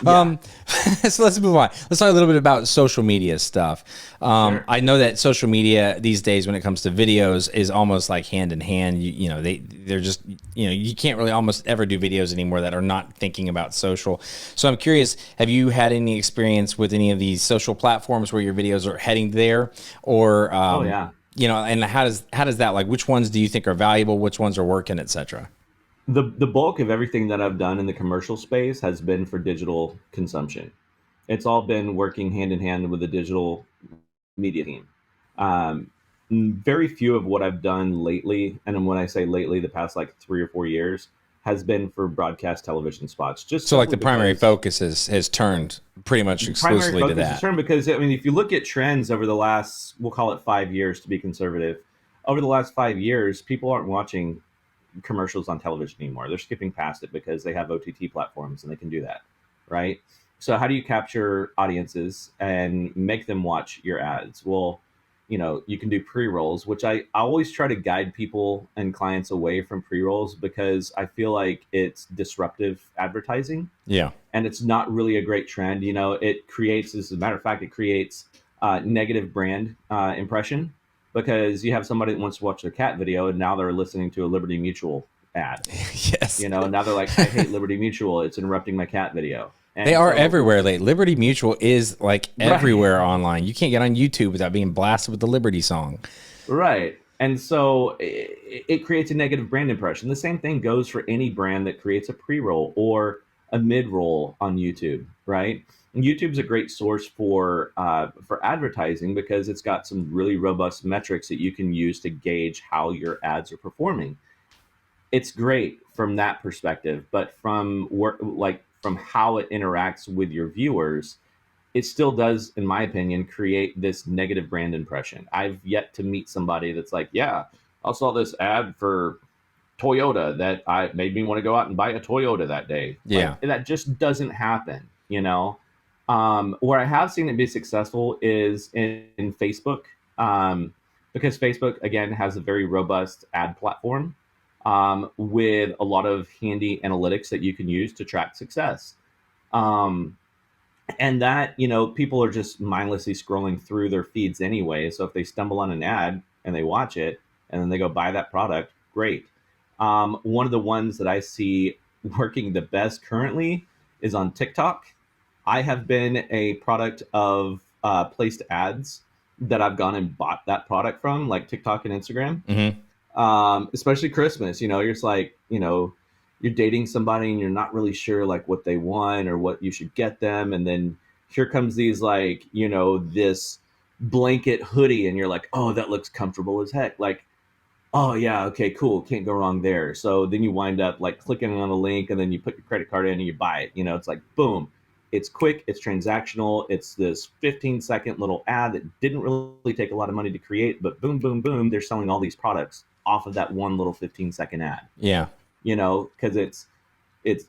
so let's move on. Let's talk a little bit about social media stuff. Sure. I know that social media these days, when it comes to videos, is almost like hand in hand. They're just you can't really almost ever do videos anymore that are not thinking about social. So I'm curious, have you had any experience with any of these social platforms where your videos are heading there, or Oh yeah. and how does that, like, which ones do you think are valuable, which ones are working, etc.? The bulk of everything that I've done in the commercial space has been for digital consumption. It's all been working hand in hand with the digital media team. Um, Very few of what I've done lately, and when I say lately, the past like 3 or 4 years, has been for broadcast television spots. Just So like simply the primary because focus has turned pretty much the primary exclusively to focus is that. turned because I mean, if you look at trends over the last, we'll call it 5 years to be conservative, over the last 5 years, people aren't watching commercials on television anymore. They're skipping past it because they have OTT platforms and they can do that, right? So how do you capture audiences and make them watch your ads? Well, you can do pre-rolls, which I always try to guide people and clients away from pre-rolls because I feel like it's disruptive advertising Yeah. and it's not really a great trend. It creates, as a matter of fact, it creates negative brand impression because you have somebody that wants to watch their cat video and now they're listening to a Liberty Mutual ad. Yes. Now they're like, I hate Liberty Mutual. It's interrupting my cat video. They And are so, everywhere. Like Liberty Mutual is like right, everywhere online. You can't get on YouTube without being blasted with the Liberty song. right. And so it creates a negative brand impression. The same thing goes for any brand that creates a pre-roll or a mid-roll on YouTube, right? YouTube's a great source for advertising because it's got some really robust metrics that you can use to gauge how your ads are performing. It's great from that perspective, but from from how it interacts with your viewers, it still does, in my opinion, create this negative brand impression. I've yet to meet somebody that's like, yeah, I saw this ad for Toyota that I made me want to go out and buy a Toyota that day. Yeah. Like that just doesn't happen, you know. Where I have seen it be successful is in Facebook, because Facebook again has a very robust ad platform with a lot of handy analytics that you can use to track success. Um, and that, people are just mindlessly scrolling through their feeds anyway. So if they stumble on an ad and they watch it and then they go buy that product, great. One of the ones that I see working the best currently is on TikTok. I have been a product of placed ads that I've gone and bought that product from, like TikTok and Instagram. Mm-hmm. Especially Christmas. You're just like, you're dating somebody and you're not really sure like what they want or what you should get them, and then here comes these like, this blanket hoodie, and you're like, oh, that looks comfortable as heck. Like, oh yeah, okay, cool, can't go wrong there. So then you wind up like clicking on a link, and then you put your credit card in and you buy it. It's like boom, it's quick, it's transactional, it's this 15-second little ad that didn't really take a lot of money to create, but boom, boom, boom, they're selling all these products off of that one little 15-second ad. Yeah. Because it's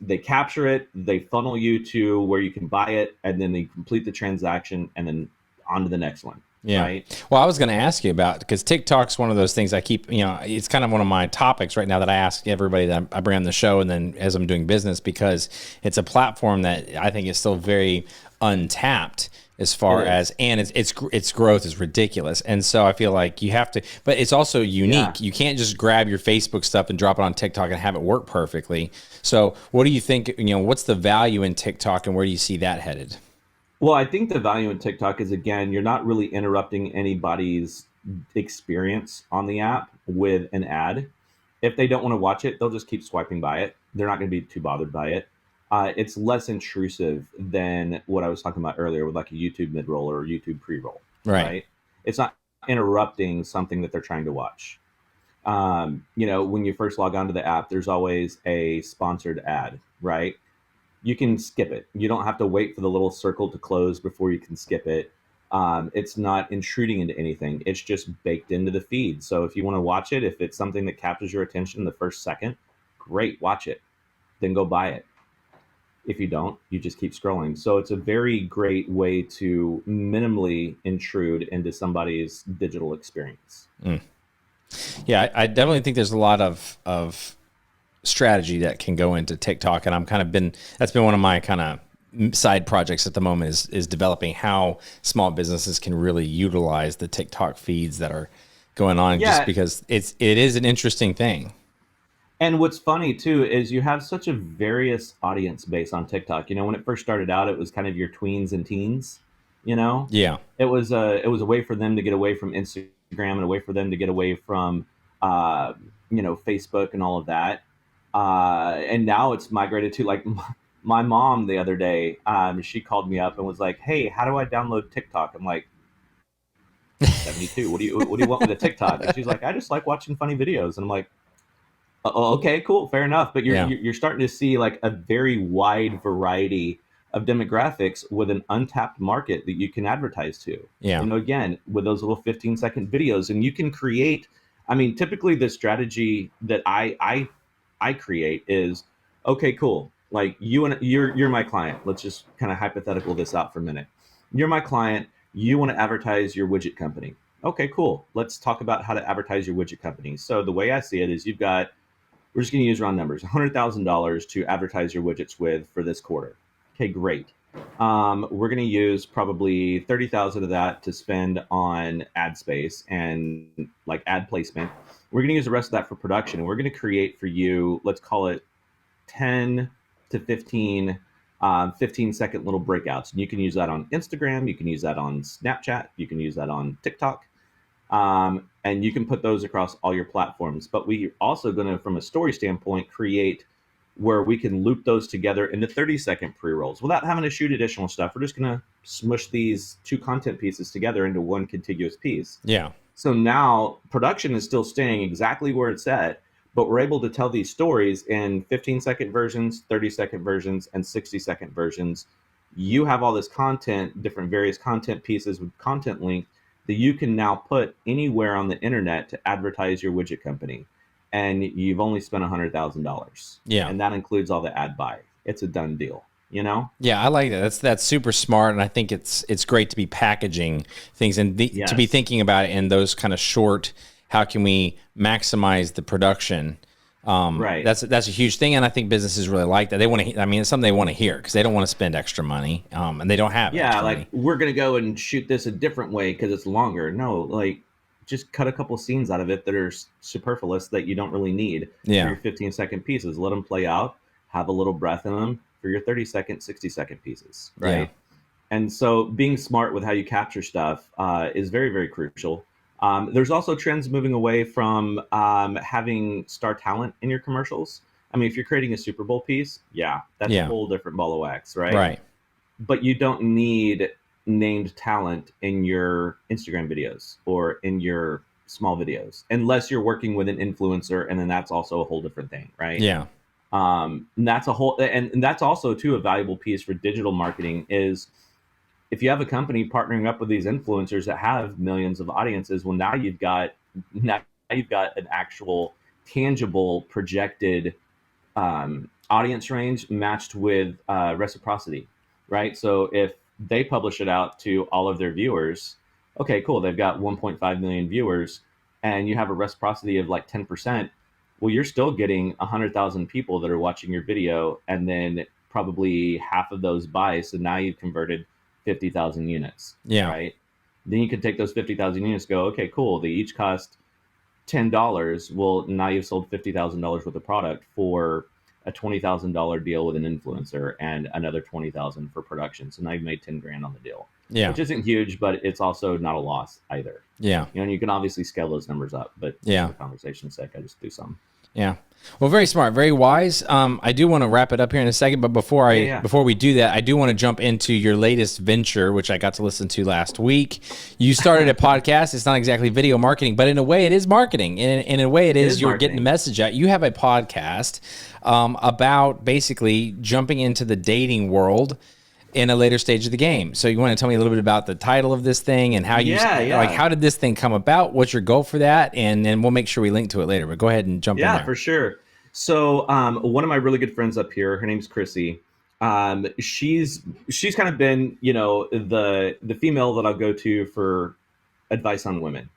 they capture it, they funnel you to where you can buy it, and then they complete the transaction, and then on to the next one. Yeah. Right? Well, I was going to ask you about, because TikTok's one of those things I keep, it's kind of one of my topics right now that I ask everybody that I bring on the show, and then as I'm doing business, because it's a platform that I think is still very untapped as far as, and its growth is ridiculous. And so I feel like you have to, but it's also unique. Yeah. You can't just grab your Facebook stuff and drop it on TikTok and have it work perfectly. So what do you think, what's the value in TikTok, and where do you see that headed? Well, I think the value in TikTok is, again, you're not really interrupting anybody's experience on the app with an ad. If they don't want to watch it, they'll just keep swiping by it. They're not going to be too bothered by it. It's less intrusive than what I was talking about earlier with like a YouTube mid-roll or a YouTube pre-roll. Right? It's not interrupting something that they're trying to watch. When you first log onto the app, there's always a sponsored ad, right? You can skip it. You don't have to wait for the little circle to close before you can skip it. It's not intruding into anything. It's just baked into the feed. So if you want to watch it, if it's something that captures your attention in the first second, great, watch it. Then go buy it. If you don't, you just keep scrolling. So it's a very great way to minimally intrude into somebody's digital experience. Mm. Yeah, I definitely think there's a lot of strategy that can go into TikTok, and that's been one of my kind of side projects at the moment is developing how small businesses can really utilize the TikTok feeds that are going on, just because it is an interesting thing. And what's funny too is you have such a various audience base on TikTok. When it first started out, it was kind of your tweens and teens. Yeah, it was a way for them to get away from Instagram and a way for them to get away from Facebook and all of that. And now it's migrated to like my mom the other day. She called me up and was like, "Hey, how do I download TikTok?" I'm like, 72. What do you want with a TikTok? And she's like, "I just like watching funny videos." And I'm like, "Oh, okay, cool, fair enough." But you're starting to see like a very wide variety of demographics with an untapped market that you can advertise to. Yeah. Again, with those little 15-second videos, and you can create. I mean, typically the strategy that I create is, okay, cool. Like you're my client. Let's just kind of hypothetical this out for a minute. You're my client. You want to advertise your widget company. Okay, cool. Let's talk about how to advertise your widget company. So the way I see it is we're just going to use round numbers, $100,000 to advertise your widgets with for this quarter. Okay, great. We're going to use probably 30,000 of that to spend on ad space and like ad placement. We're going to use the rest of that for production, and we're going to create for you, let's call it 10 to 15 15-second little breakouts. And you can use that on Instagram, you can use that on Snapchat, you can use that on TikTok, and you can put those across all your platforms. But we're also going to, from a story standpoint, create where we can loop those together into 30-second pre-rolls without having to shoot additional stuff. We're just going to smush these two content pieces together into one contiguous piece. Yeah. So now production is still staying exactly where it's at, but we're able to tell these stories in 15-second versions, 30-second versions, and 60-second versions. You have all this content, different various content pieces with content link that you can now put anywhere on the internet to advertise your widget company. And you've only spent $100,000. Yeah. And that includes all the ad buy. It's a done deal, you know? Yeah, I like that. That's super smart, and I think it's great to be packaging things and to be thinking about it in those kind of short. How can we maximize the production? Right. That's a huge thing, and I think businesses really like that. They want to. I mean, it's something they want to hear because they don't want to spend extra money, and they don't have. Yeah, like money. We're gonna go and shoot this a different way because it's longer. No, like just cut a couple scenes out of it that are superfluous that you don't really need for your 15-second pieces. Let them play out. Have a little breath in them for your 30-second, 60-second pieces, right? Yeah. And so being smart with how you capture stuff is very, very crucial. There's also trends moving away from having star talent in your commercials. I mean, if you're creating a Super Bowl piece, that's a whole different ball of wax, right? Right. But you don't need named talent in your Instagram videos or in your small videos, unless you're working with an influencer, and then that's also a whole different thing, right? Yeah. And that's a whole, and that's also too a valuable piece for digital marketing is if you have a company partnering up with these influencers that have millions of audiences, well, now you've got an actual tangible projected audience range matched with reciprocity, right? So if they publish it out to all of their viewers, okay, cool. They've got 1.5 million viewers and you have a reciprocity of like 10%. Well, you're still getting 100,000 people that are watching your video, and then probably half of those buy. So now you've converted 50,000 units. Yeah. Right. Then you could take those 50,000 units, go, okay, cool. They each cost $10. Well, now you've sold $50,000 worth of product for a $20,000 deal with an influencer and another 20,000 for production. So now you've made 10 grand on the deal. Yeah. Which isn't huge, but it's also not a loss either. Yeah. You know, and you can obviously scale those numbers up, but for conversation's sake, I just do some. Yeah. Well, very smart, very wise. I do want to wrap it up here in a second, but before we do that, I do want to jump into your latest venture, which I got to listen to last week. You started a podcast. It's not exactly video marketing, but in a way it is marketing. And in a way it is you're getting the message out. You have a podcast about basically jumping into the dating world in a later stage of the game. So you want to tell me a little bit about the title of this thing and how you like how did this thing come about? What's your goal for that? And then we'll make sure we link to it later. But go ahead and jump in there. Yeah, for sure. So one of my really good friends up here, her name's Chrissy. She's kind of been, you know, the female that I'll go to for advice on women.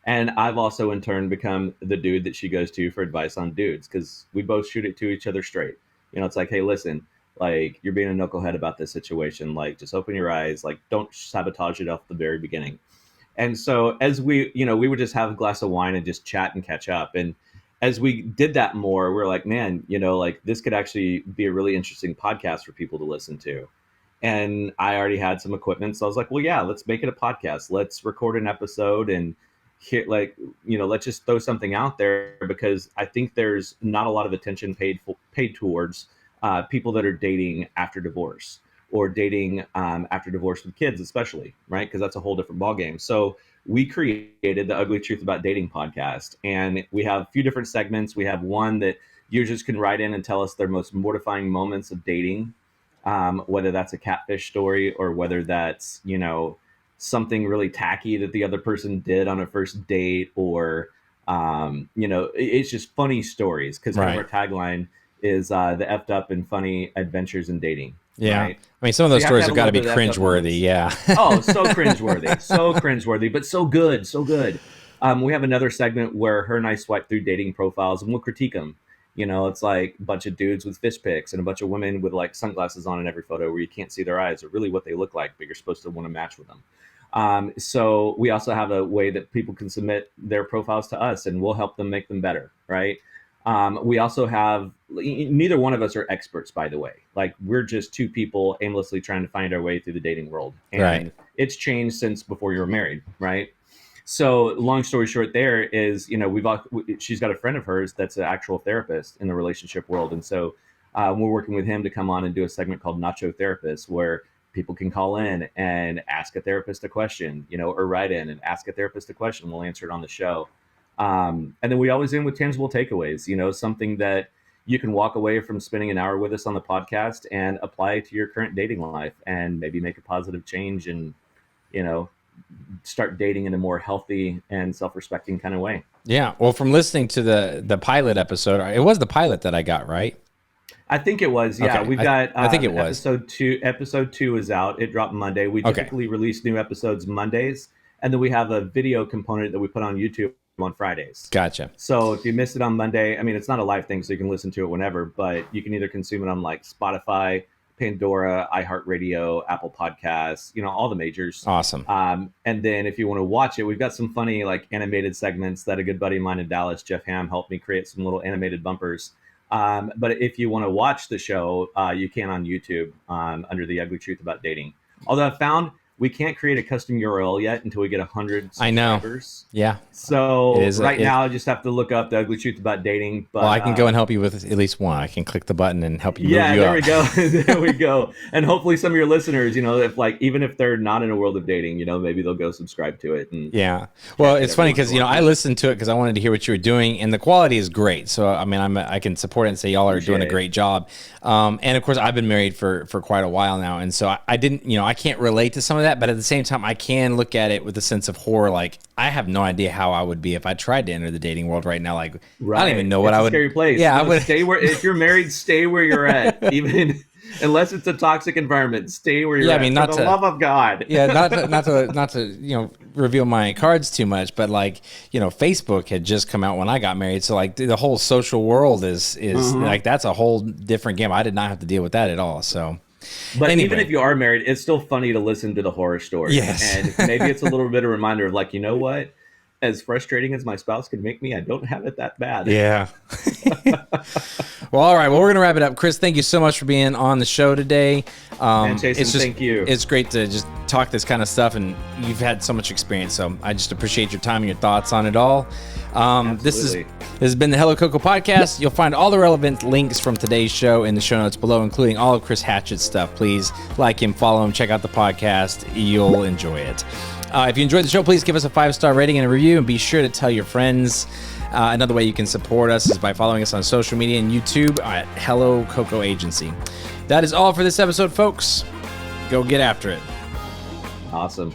And I've also in turn become the dude that she goes to for advice on dudes, because we both shoot it to each other straight. You know, it's like, hey, listen, like, you're being a knucklehead about this situation. Like, just open your eyes. Like, don't sabotage it off the very beginning. And so as we would just have a glass of wine and just chat and catch up. And as we did that more, we're like, man, you know, like this could actually be a really interesting podcast for people to listen to. And I already had some equipment. So I was like, well, yeah, let's make it a podcast. Let's record an episode and let's just throw something out there, because I think there's not a lot of attention paid towards people that are dating after divorce or dating after divorce with kids, especially, right? Because that's a whole different ballgame. So we created the Ugly Truth About Dating podcast, and we have a few different segments. We have one that users can write in and tell us their most mortifying moments of dating, whether that's a catfish story or whether that's, you know, something really tacky that the other person did on a first date, or, it's just funny stories, because our tagline is the effed up and funny adventures in dating. Yeah. Right? I mean, some of those stories have got to be cringeworthy. Yeah. Oh, so cringeworthy, but so good. So good. We have another segment where her and I swipe through dating profiles and we'll critique them. You know, it's like a bunch of dudes with fish pics and a bunch of women with like sunglasses on in every photo where you can't see their eyes or really what they look like, but you're supposed to want to match with them. So we also have a way that people can submit their profiles to us and we'll help them make them better. Right. We also have, neither one of us are experts, by the way. Like, we're just two people aimlessly trying to find our way through the dating world. And it's changed since before you were married, right? So long story short there is, you know, she's got a friend of hers that's an actual therapist in the relationship world. And so We're working with him to come on and do a segment called Nacho Therapist, where people can call in and ask a therapist a question, or write in and ask a therapist a question. We'll answer it on the show. And then we always end with tangible takeaways, something that you can walk away from spending an hour with us on the podcast and apply to your current dating life and maybe make a positive change and, start dating in a more healthy and self-respecting kind of way. Yeah. Well, from listening to the pilot episode, it was the pilot that I got, right? I think it was. Yeah. Okay. We've got, I think it was. Episode two is out. It dropped Monday. We typically release new episodes Mondays. And then we have a video component that we put on YouTube on Fridays. Gotcha. So if you missed it on Monday, it's not a live thing, so you can listen to it whenever, but you can either consume it on like Spotify, Pandora, iHeartRadio, Apple Podcasts, all the majors. Awesome. And then if you want to watch it, we've got some funny like animated segments that a good buddy of mine in Dallas, Jeff Ham, helped me create some little animated bumpers. But if you want to watch the show, you can on YouTube under The Ugly Truth About Dating. Although I found we can't create a custom URL yet until we get 100 subscribers. I know. Yeah. So now I just have to look up The Ugly Truth About Dating. But, I can go and help you with at least one. I can click the button and help you. Yeah, move you there up. we go. There we go. And hopefully some of your listeners, even if they're not in a world of dating, maybe they'll go subscribe to it. And yeah. Well, it's funny because I listened to it because I wanted to hear what you were doing, and the quality is great. So I can support it and say y'all are doing a great job. And of course, I've been married for quite a while now, and so I didn't, I can't relate to some of that, but at the same time, I can look at it with a sense of horror. Like, I have no idea how I would be if I tried to enter the dating world right now. Like, I don't even know what I would. Scary place. Yeah, I would stay where. If you're married, stay where you're at. Even unless it's a toxic environment, stay where you're at. Not for the love of God. Yeah, not to reveal my cards too much, but like Facebook had just come out when I got married, so like the whole social world is like that's a whole different game. I did not have to deal with that at all. So. But even if you are married, it's still funny to listen to the horror stories. Yes. And maybe it's a little bit of a reminder of like, what? As frustrating as my spouse can make me, I don't have it that bad. Yeah. Well, all right. Well, we're going to wrap it up. Chris, thank you so much for being on the show today. And Chason, thank you. It's great to just talk this kind of stuff, and you've had so much experience, so I just appreciate your time and your thoughts on it all. This has been the Hello Coco podcast. You'll find all the relevant links from today's show in the show notes below, including all of Chris Hatchett's stuff. Please like him, follow him, check out the podcast. You'll enjoy it. If you enjoyed the show, please give us a 5-star rating and a review, and be sure to tell your friends. Another way you can support us is by following us on social media and YouTube at Hello Coco Agency. That is all for this episode, folks. Go get after it. Awesome.